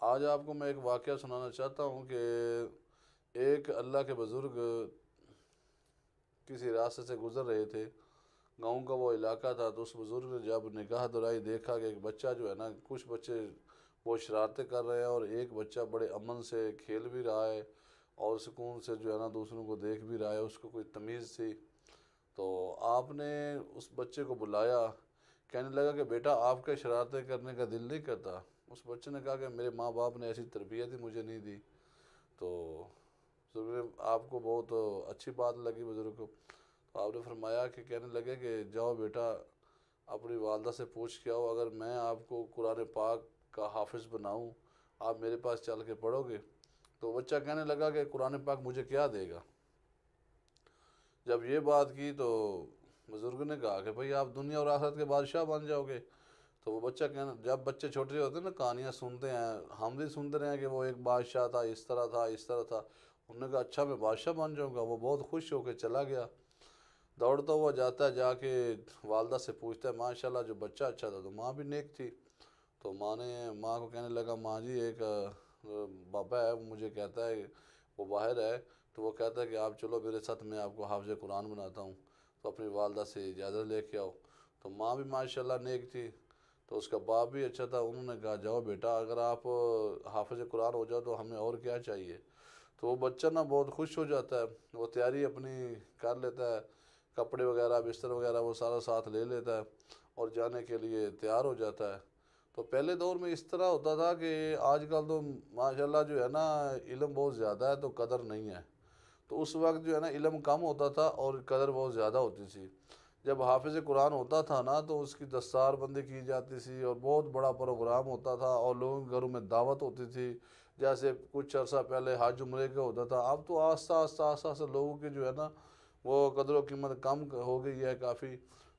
آج آپ کو میں ایک واقعہ سنانا چاہتا ہوں کہ ایک اللہ کے بزرگ کسی راستے سے گزر رہے تھے۔ گاؤں کا وہ علاقہ تھا، تو اس بزرگ نے جب نگاہ دورائی دیکھا کہ ایک بچہ جو ہے نا، کچھ بچے وہ شرارتیں کر رہے ہیں اور ایک بچہ بڑے امن سے کھیل بھی رہا ہے اور سکون سے جو ہے نا دوسروں کو دیکھ بھی رہا ہے، اس کو کوئی تمیز تھی۔ تو آپ نے اس بچے کو بلایا، کہنے لگا کہ بیٹا آپ کا شرارتیں کرنے کا دل نہیں کرتا؟ اس بچے نے کہا کہ میرے ماں باپ نے ایسی تربیت ہی مجھے نہیں دی۔ تو بزرگ نے آپ کو بہت اچھی بات لگی بزرگ کو، تو آپ نے فرمایا کہ کہنے لگے کہ جاؤ بیٹا اپنی والدہ سے پوچھ کے آؤ، اگر میں آپ کو قرآن پاک کا حافظ بناؤں، آپ میرے پاس چل کے پڑھو گے؟ تو بچہ کہنے لگا کہ قرآن پاک مجھے کیا دے گا؟ جب یہ بات کی تو بزرگ نے کہا کہ بھئی آپ دنیا اور آخرت کے بادشاہ بن جاؤ گے۔ تو وہ بچہ کہنا، جب بچے چھوٹے ہوتے ہیں نا کہانیاں سنتے ہیں، ہم بھی سنتے رہے ہیں کہ وہ ایک بادشاہ تھا، اس طرح تھا، اس طرح تھا۔ انہوں نے کہا اچھا میں بادشاہ بن جاؤں گا۔ وہ بہت خوش ہو کے چلا گیا، دوڑتا ہوا جاتا ہے، جا کے والدہ سے پوچھتا ہے ماشاءاللہ جو بچہ اچھا تھا، تو ماں بھی نیک تھی۔ تو ماں کو کہنے لگا ماں جی ایک بابا ہے، وہ مجھے کہتا ہے، وہ باہر ہے، تو وہ کہتا ہے کہ آپ چلو میرے ساتھ، میں آپ کو حافظ قرآن بناتا ہوں، تو اپنی والدہ سے اجازت لے کے آؤ۔ تو ماں بھی ماشاءاللہ نیک تھی، تو اس کا باپ بھی اچھا تھا، انہوں نے کہا جاؤ بیٹا اگر آپ حافظ قرآن ہو جاؤ تو ہمیں اور کیا چاہیے۔ تو وہ بچہ نا بہت خوش ہو جاتا ہے، وہ تیاری اپنی کر لیتا ہے، کپڑے وغیرہ بستر وغیرہ وہ سارا ساتھ لے لیتا ہے اور جانے کے لیے تیار ہو جاتا ہے۔ تو پہلے دور میں اس طرح ہوتا تھا کہ آج کل تو ماشاءاللہ جو ہے نا علم بہت زیادہ ہے تو قدر نہیں ہے، تو اس وقت جو ہے نا علم کم ہوتا تھا اور قدر بہت زیادہ ہوتی تھی۔ جب حافظ قرآن ہوتا تھا نا تو اس کی دستار بندی کی جاتی تھی اور بہت بڑا پروگرام ہوتا تھا اور لوگوں کے گھروں میں دعوت ہوتی تھی، جیسے کچھ عرصہ پہلے حج عمرے کا ہوتا تھا۔ اب تو آہستہ آہستہ آہستہ آہستہ لوگوں کی جو ہے نا وہ قدر و قیمت کم ہو گئی ہے کافی۔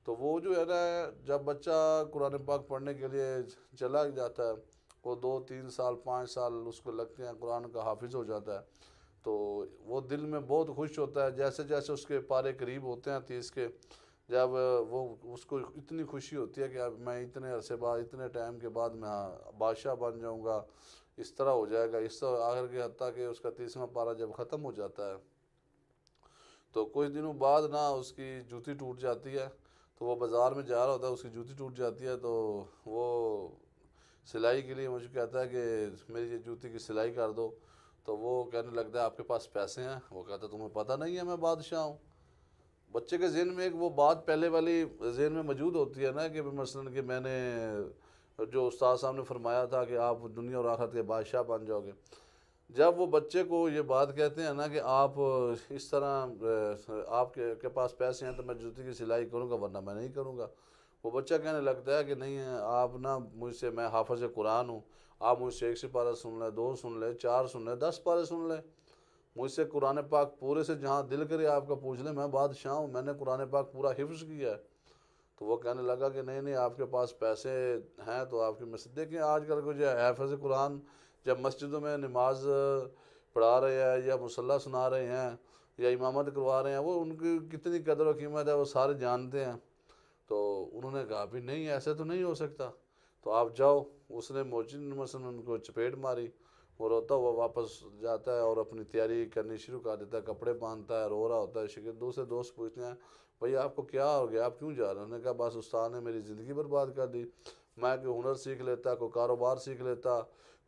تو وہ جو ہے نا جب بچہ قرآن پاک پڑھنے کے لیے چلا جاتا ہے، وہ 2 3 سال 5 سال اس کو لگتے ہیں، قرآن کا حافظ ہو جاتا ہے، تو وہ دل میں بہت خوش ہوتا ہے۔ جیسے جیسے اس کے پارے قریب ہوتے ہیں 30 کے، جب وہ اس کو اتنی خوشی ہوتی ہے کہ اب میں اتنے عرصے بعد، اتنے ٹائم کے بعد میں بادشاہ بن جاؤں گا، اس طرح ہو جائے گا، اس طرح آخر کے حتیٰ کہ اس کا 30واں پارہ جب ختم ہو جاتا ہے تو کچھ دنوں بعد نا اس کی جوتی ٹوٹ جاتی ہے۔ تو وہ بازار میں جا رہا ہوتا ہے، اس کی جوتی ٹوٹ جاتی ہے، تو وہ سلائی کے لیے مجھے کہتا ہے کہ میری یہ جوتی کی سلائی کر دو۔ تو وہ کہنے لگتا ہے آپ کے پاس پیسے ہیں؟ وہ کہتا ہے تمہیں پتہ نہیں ہے میں بادشاہ ہوں؟ بچے کے ذہن میں ایک وہ بات پہلے والی ذہن میں موجود ہوتی ہے نا کہ مثلاً کہ میں نے جو استاد صاحب نے فرمایا تھا کہ آپ دنیا اور آخرت کے بادشاہ بن جاؤ گے۔ جب وہ بچے کو یہ بات کہتے ہیں نا کہ آپ اس طرح آپ کے پاس پیسے ہیں تو میں جوتی کی سلائی کروں گا ورنہ میں نہیں کروں گا، وہ بچہ کہنے لگتا ہے کہ نہیں آپ نا مجھ سے، میں حافظ قرآن ہوں، آپ مجھ سے ایک سپارہ سن لیں، 2 سن لیں، 4 سن لیں، 10 پارے سن لیں، مجھ سے قرآن پاک پورے سے جہاں دل کرے آپ کا پوچھ لیں، میں بادشاہ ہوں، میں نے قرآن پاک پورا حفظ کیا ہے۔ تو وہ کہنے لگا کہ نہیں نہیں آپ کے پاس پیسے ہیں تو آپ کی مسجد دیکھیں، آج کل کو جو ہے حافظ قرآن جب مسجدوں میں نماز پڑھا رہے ہیں یا مصلی سنا رہے ہیں یا امامت کروا رہے ہیں، وہ ان کی کتنی قدر و قیمت ہے وہ سارے جانتے ہیں۔ تو انہوں نے کہا بھی نہیں ایسے تو نہیں ہو سکتا، تو آپ جاؤ۔ اس نے موچن مثلاً ان کو چپیٹ ماری، وہ روتا ہوا واپس جاتا ہے اور اپنی تیاری کرنی شروع کر دیتا ہے، کپڑے باندھتا ہے، رو رہا ہوتا ہے۔ دوسرے دوست پوچھتے ہیں بھئی آپ کو کیا ہو گیا، آپ کیوں جا رہے ہیں؟ انہوں نے کہا بس استاد نے میری زندگی برباد کر دی، میں کوئی ہنر سیکھ لیتا، کوئی کاروبار سیکھ لیتا،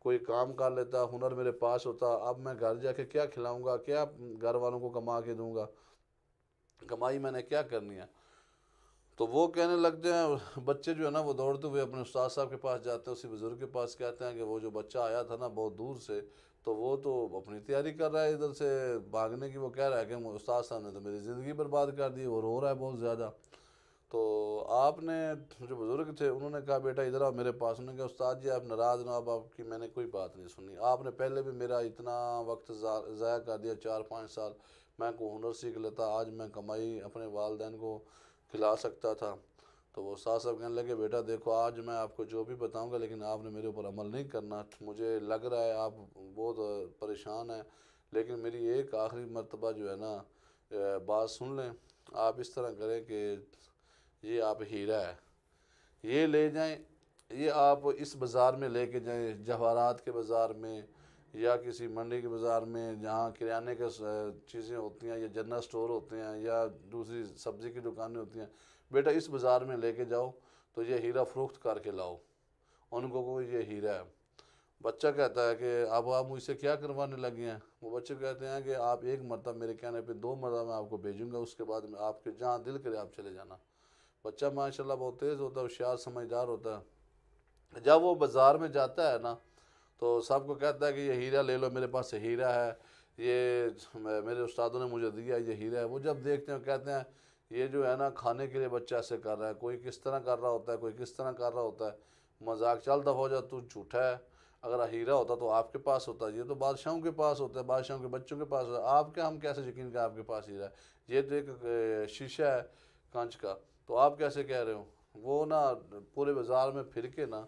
کوئی کام کر لیتا، ہنر میرے پاس ہوتا، اب میں گھر جا کے کیا کھلاؤں گا، کیا گھر والوں کو کما کے دوں گا، کمائی میں نے کیا کرنی ہے؟ تو وہ کہنے لگتے ہیں بچے جو ہے نا وہ دوڑتے ہوئے اپنے استاد صاحب کے پاس جاتے ہیں، اسی بزرگ کے پاس، کہتے ہیں کہ وہ جو بچہ آیا تھا نا بہت دور سے، تو وہ تو اپنی تیاری کر رہا ہے ادھر سے بھاگنے کی، وہ کہہ رہا ہے کہ استاد صاحب نے تو میری زندگی برباد کر دی، وہ رو رہا ہے بہت زیادہ۔ تو آپ نے، جو بزرگ تھے انہوں نے کہا بیٹا ادھر آؤ میرے پاس۔ انہوں نے کہا استاد جی آپ ناراض نہ ہو، اب آپ کی میں نے کوئی بات نہیں سنی، آپ نے پہلے بھی میرا اتنا وقت ضائع کر دیا، 4 5 سال، میں کو ہنر سیکھ لیتا، آج میں کمائی اپنے والدین کو کھلا سکتا تھا۔ تو وہ استاد صاحب کہنے لگے بیٹا دیکھو آج میں آپ کو جو بھی بتاؤں گا لیکن آپ نے میرے اوپر عمل نہیں کرنا، مجھے لگ رہا ہے آپ بہت پریشان ہیں، لیکن میری ایک آخری مرتبہ جو ہے نا بات سن لیں، آپ اس طرح کریں کہ یہ آپ ہیرا ہے، یہ لے جائیں، یہ آپ اس بازار میں لے کے جائیں، جواہرات کے بازار میں یا کسی منڈی کے بازار میں جہاں کریانے کے چیزیں ہوتی ہیں یا جنرل سٹور ہوتے ہیں یا دوسری سبزی کی دکانیں ہوتی ہیں، بیٹا اس بازار میں لے کے جاؤ تو یہ ہیرا فروخت کر کے لاؤ، ان کو یہ ہیرا ہے۔ بچہ کہتا ہے کہ اب آپ مجھ سے کیا کروانے لگے ہیں؟ وہ بچے کہتے ہیں کہ آپ ایک مرتبہ میرے کہنے پہ 2 مرتبہ میں آپ کو بھیجوں گا، اس کے بعد میں آپ کے جہاں دل کرے آپ چلے جانا۔ بچہ ماشاءاللہ بہت تیز ہوتا ہے، ہوشیار سمجھدار ہوتا ہے۔ جب وہ بازار میں جاتا ہے نا تو سب کو کہتا ہے کہ یہ ہیرا لے لو، میرے پاس سے ہیرا ہے، یہ میرے استادوں نے مجھے دیا، یہ ہیرا ہے۔ وہ جب دیکھتے ہیں کہتے ہیں یہ جو ہے نا کھانے کے لیے بچہ ایسے کر رہا ہے، کوئی کس طرح کر رہا ہوتا ہے، کوئی کس طرح کر رہا ہوتا ہے، مذاق چلتا ہو جا تو جھوٹا ہے، اگر ہیرا ہوتا تو آپ کے پاس ہوتا، یہ تو بادشاہوں کے پاس ہوتا ہے، بادشاہوں کے بچوں کے پاس ہوتا ہے، آپ کیا ہم کیسے یقین کہ آپ کے پاس ہیرا ہے؟ یہ تو ایک شیشہ ہے کانچ کا، تو آپ کیسے کہہ رہے ہو؟ وہ نا پورے بازار میں پھر کے نا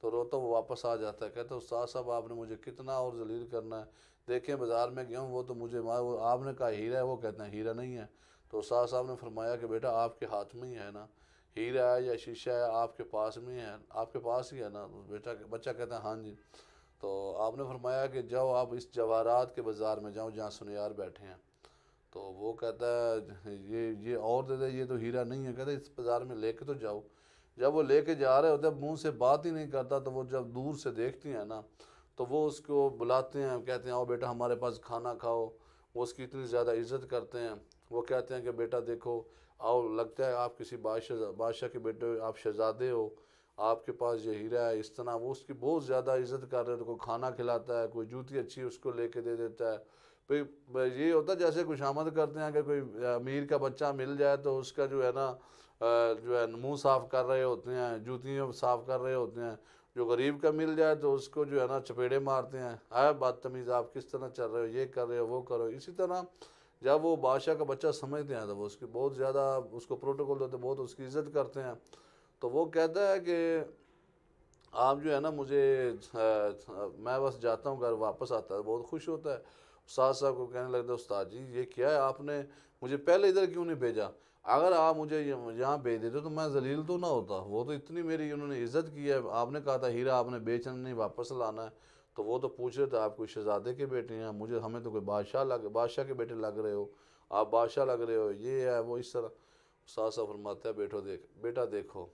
تو روتا وہ واپس آ جاتا ہے، کہتا ہے استاد صاحب آپ نے مجھے کتنا اور ذلیل کرنا ہے، دیکھیں بازار میں گیا ہوں، وہ تو مجھے آپ نے کہا ہیرا ہے، وہ کہتے ہیں ہیرا نہیں ہے۔ تو استاد صاحب نے فرمایا کہ بیٹا آپ کے ہاتھ میں ہی ہے نا، ہیرا ہے یا شیشہ ہے آپ کے پاس میں ہے، آپ کے پاس ہی ہے نا؟ بچہ کہتا ہے ہاں جی۔ تو آپ نے فرمایا کہ جاؤ آپ اس جواہرات کے بازار میں جاؤ جہاں سنیار بیٹھے ہیں۔ تو وہ کہتا ہے یہ اور دے دے، یہ تو ہیرا نہیں ہے، کہتا ہے اس بازار میں لے کے تو جاؤ۔ جب وہ لے کے جا رہے ہوتے ہیں، منہ سے بات ہی نہیں کرتا، تو وہ جب دور سے دیکھتی ہیں نا تو وہ اس کو بلاتے ہیں، کہتے ہیں آؤ بیٹا ہمارے پاس کھانا کھاؤ، وہ اس کی اتنی زیادہ عزت کرتے ہیں۔ وہ کہتے ہیں کہ بیٹا دیکھو آؤ، لگتا ہے آپ کسی بادشاہ کے بیٹے ہو، آپ شہزادے ہو، آپ کے پاس یہ ہیرا ہے، اس طرح وہ اس کی بہت زیادہ عزت کر رہے ہیں۔ تو کوئی کھانا کھلاتا ہے، کوئی جوتی اچھی اس کو لے کے دے دیتا ہے۔ پھر یہ ہوتا ہے جیسے خوشامد کرتے ہیں کہ کوئی امیر کا بچہ مل جائے تو اس کا جو ہے نا جو ہے منہ صاف کر رہے ہوتے ہیں، جوتیاں صاف کر رہے ہوتے ہیں۔ جو غریب کا مل جائے تو اس کو جو ہے نا چپیڑے مارتے ہیں، آئے بدتمیز آپ کس طرح چل رہے ہو، یہ کر رہے ہو، وہ کرو۔ اسی طرح جب وہ بادشاہ کا بچہ سمجھتے ہیں تو وہ اس کی بہت زیادہ اس کو پروٹوکول دیتے ہیں، بہت اس کی عزت کرتے ہیں۔ تو وہ کہتا ہے کہ آپ جو ہے نا مجھے میں بس جاتا ہوں گھر، واپس آتا ہے بہت خوش ہوتا ہے۔ استاد صاحب کو کہنے لگتا ہے استاد جی یہ کیا ہے، آپ نے مجھے پہلے ادھر کیوں نہیں بھیجا؟ اگر آپ مجھے یہاں بھیج دیتے تو میں ذلیل تو نہ ہوتا، وہ تو اتنی میری انہوں نے عزت کی ہے، آپ نے کہا تھا ہیرا آپ نے بیچنا نہیں واپس لانا ہے، تو وہ تو پوچھ رہے تھے آپ کوئی شہزادے کے بیٹے ہیں، ہمیں تو کوئی بادشاہ کے بیٹے لگ رہے ہو، آپ بادشاہ لگ رہے ہو، یہ ہے وہ اس طرح۔ استاد صاحب فرماتا ہے بیٹا دیکھو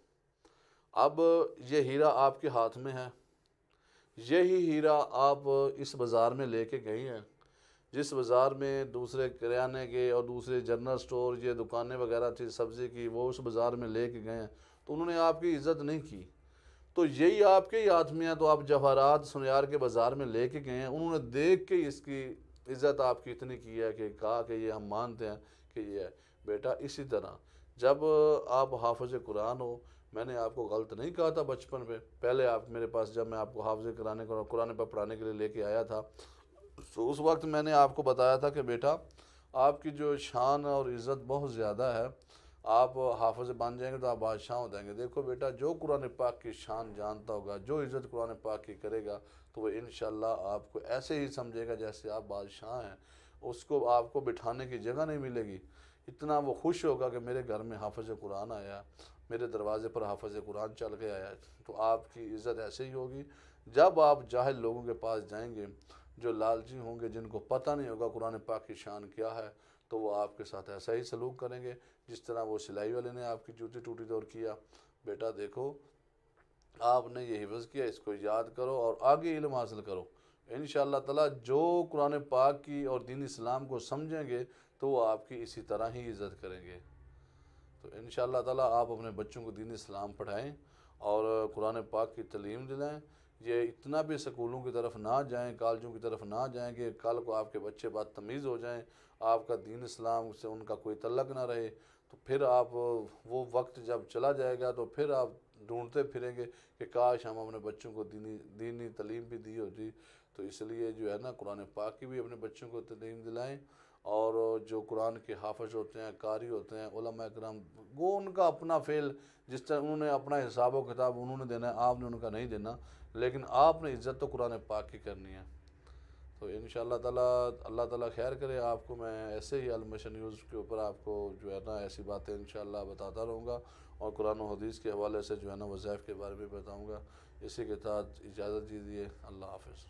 اب یہ ہیرا آپ کے ہاتھ میں ہے، یہی ہیرا آپ اس بازار میں لے کے گئی ہیں، جس بازار میں دوسرے کریانے کے اور دوسرے جنرل سٹور یہ دکانیں وغیرہ تھی سبزی کی، وہ اس بازار میں لے کے گئے ہیں تو انہوں نے آپ کی عزت نہیں کی، تو یہی آپ کے ہی ہاتھ میں ہے، تو آپ جواہرات سنیار کے بازار میں لے کے گئے ہیں، انہوں نے دیکھ کے اس کی عزت آپ کی اتنی کی ہے کہ کہا کہ یہ ہم مانتے ہیں کہ یہ ہے۔ بیٹا اسی طرح جب آپ حافظ قرآن ہو، میں نے آپ کو غلط نہیں کہا تھا بچپن پہ، پہلے آپ میرے پاس جب میں آپ کو حافظ قرآن پر پڑھانے کے لیے لے کے آیا تھا تو اس وقت میں نے آپ کو بتایا تھا کہ بیٹا آپ کی جو شان اور عزت بہت زیادہ ہے، آپ حافظ بن جائیں گے تو آپ بادشاہ ہو جائیں گے۔ دیکھو بیٹا جو قرآن پاک کی شان جانتا ہوگا، جو عزت قرآن پاک کی کرے گا تو وہ انشاءاللہ آپ کو ایسے ہی سمجھے گا جیسے آپ بادشاہ ہیں، اس کو آپ کو بٹھانے کی جگہ نہیں ملے گی، اتنا وہ خوش ہوگا کہ میرے گھر میں حافظ قرآن آیا، میرے دروازے پر حافظ قرآن چل کے آیا، تو آپ کی عزت ایسے ہی ہوگی۔ جب آپ جاہل لوگوں کے پاس جائیں گے جو لالچی ہوں گے، جن کو پتہ نہیں ہوگا قرآن پاک کی شان کیا ہے، تو وہ آپ کے ساتھ ایسا ہی سلوک کریں گے جس طرح وہ سلائی والے نے آپ کی جوتی ٹوٹی دور کیا۔ بیٹا دیکھو آپ نے یہ حفظ کیا، اس کو یاد کرو اور آگے علم حاصل کرو، انشاءاللہ تعالی جو قرآن پاک کی اور دین اسلام کو سمجھیں گے تو وہ آپ کی اسی طرح ہی عزت کریں گے۔ تو انشاءاللہ تعالی آپ اپنے بچوں کو دین اسلام پڑھائیں اور قرآن پاک کی تعلیم دلائیں، یہ اتنا بھی سکولوں کی طرف نہ جائیں، کالجوں کی طرف نہ جائیں کہ کل کو آپ کے بچے بدتمیز ہو جائیں، آپ کا دین اسلام سے ان کا کوئی تعلق نہ رہے، تو پھر آپ وہ وقت جب چلا جائے گا تو پھر آپ ڈھونڈتے پھریں گے کہ کاش ہم اپنے بچوں کو دینی تعلیم بھی دی ہوتی۔ تو اس لیے جو ہے نا قرآن پاک کی بھی اپنے بچوں کو تعلیم دلائیں، اور جو قرآن کے حافظ ہوتے ہیں، قاری ہوتے ہیں، علماء کرام، وہ ان کا اپنا فعل جس طرح انہوں نے اپنا حساب و کتاب انہوں نے دینا ہے، آپ نے ان کا نہیں دینا، لیکن آپ نے عزت تو قرآن پاک کی کرنی ہے۔ تو انشاءاللہ تعالیٰ اللہ تعالیٰ خیر کرے آپ کو، میں ایسے ہی المشن نیوز کے اوپر آپ کو جو ہے نا ایسی باتیں انشاءاللہ بتاتا رہوں گا، اور قرآن و حدیث کے حوالے سے جو ہے نا وظائف کے بارے میں بتاؤں گا۔ اسی کے ساتھ اجازت دیجیے، اللہ حافظ۔